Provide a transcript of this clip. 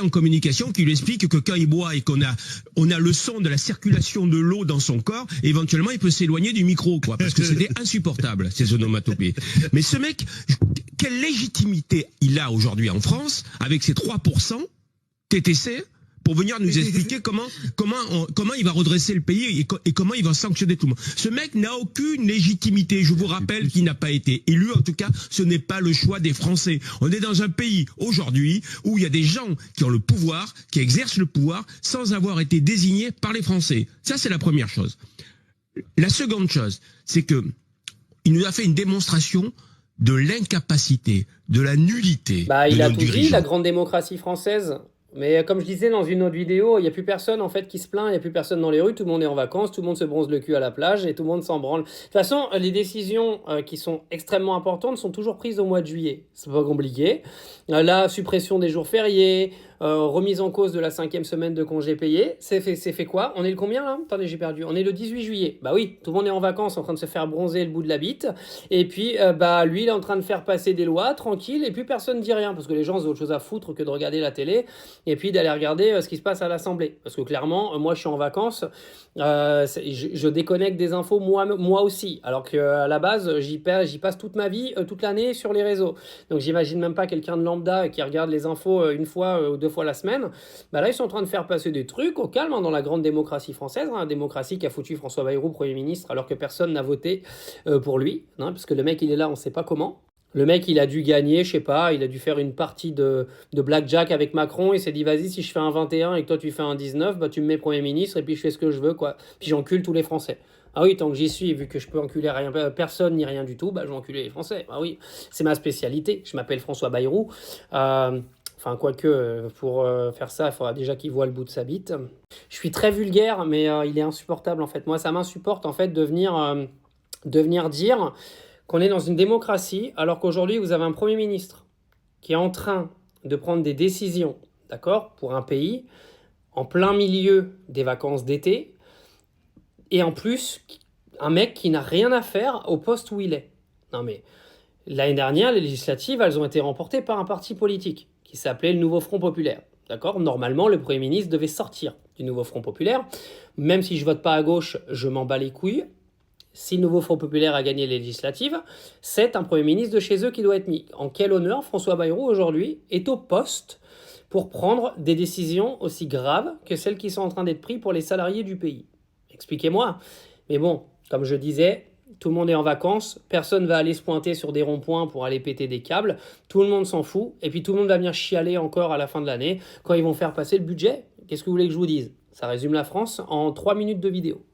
en communication qui lui explique que quand il boit et on a le son de la circulation de l'eau dans son corps, éventuellement il peut s'éloigner du micro, quoi, parce que c'était insupportable, ces onomatopées. Mais ce mec, quelle légitimité il a aujourd'hui en France avec ses 3% TTC pour venir nous expliquer comment il va redresser le pays et comment il va sanctionner tout le monde. Ce mec n'a aucune légitimité. Je vous rappelle qu'il n'a pas été élu. En tout cas, ce n'est pas le choix des Français. On est dans un pays aujourd'hui où il y a des gens qui ont le pouvoir, qui exercent le pouvoir sans avoir été désignés par les Français. Ça, c'est la première chose. La seconde chose, c'est que il nous a fait une démonstration de l'incapacité, de la nullité. Il a tout dit, la grande démocratie française. Mais comme je disais dans une autre vidéo, il n'y a plus personne en fait qui se plaint, il n'y a plus personne dans les rues, tout le monde est en vacances, tout le monde se bronze le cul à la plage et tout le monde s'en branle. De toute façon, les décisions qui sont extrêmement importantes sont toujours prises au mois de juillet. C'est pas compliqué. La suppression des jours fériés, remise en cause de la 5e semaine de congés payés, c'est fait quoi? On est le combien là? Attendez, j'ai perdu. On est le 18 juillet. Bah oui, tout le monde est en vacances en train de se faire bronzer le bout de la bite. Et puis, lui, il est en train de faire passer des lois, tranquille, et puis personne ne dit rien, parce que les gens ont autre chose à foutre que de regarder la télé, et puis d'aller regarder ce qui se passe à l'Assemblée. Parce que clairement, moi, je suis en vacances, je déconnecte des infos moi aussi, alors qu'à la base, j'y passe toute ma vie, toute l'année sur les réseaux. Donc, j'imagine même pas quelqu'un de lambda qui regarde les infos une fois ou deux fois la semaine. Là, ils sont en train de faire passer des trucs au calme dans la grande démocratie française, la démocratie qui a foutu François Bayrou Premier ministre alors que personne n'a voté pour lui, parce que le mec, il est là, on sait pas comment. Le mec, il a dû gagner, je sais pas, il a dû faire une partie de blackjack avec Macron. Il s'est dit, vas-y, si je fais un 21 et que toi tu fais un 19, tu me mets Premier ministre et puis je fais ce que je veux, quoi. Puis j'encule tous les Français. Ah oui, tant que j'y suis, vu que je peux enculer personne ni rien du tout, je vais enculer les Français. Ah oui, c'est ma spécialité. Je m'appelle François Bayrou. Quoique, pour faire ça, il faudra déjà qu'il voit le bout de sa bite. Je suis très vulgaire, mais il est insupportable, en fait. Moi, ça m'insupporte, en fait, de venir dire qu'on est dans une démocratie, alors qu'aujourd'hui, vous avez un Premier ministre qui est en train de prendre des décisions, d'accord, pour un pays, en plein milieu des vacances d'été, et en plus, un mec qui n'a rien à faire au poste où il est. Non mais, l'année dernière, les législatives, elles ont été remportées par un parti politique qui s'appelait le Nouveau Front Populaire. D'accord ? Normalement, le Premier ministre devait sortir du Nouveau Front Populaire. Même si je vote pas à gauche, je m'en bats les couilles. Si le Nouveau Front Populaire a gagné les législatives, c'est un Premier ministre de chez eux qui doit être mis. En quel honneur François Bayrou, aujourd'hui, est au poste pour prendre des décisions aussi graves que celles qui sont en train d'être prises pour les salariés du pays. Expliquez-moi. Mais bon, comme je disais, tout le monde est en vacances, personne ne va aller se pointer sur des ronds-points pour aller péter des câbles, tout le monde s'en fout, et puis tout le monde va venir chialer encore à la fin de l'année quand ils vont faire passer le budget. Qu'est-ce que vous voulez que je vous dise ? Ça résume la France en 3 minutes de vidéo.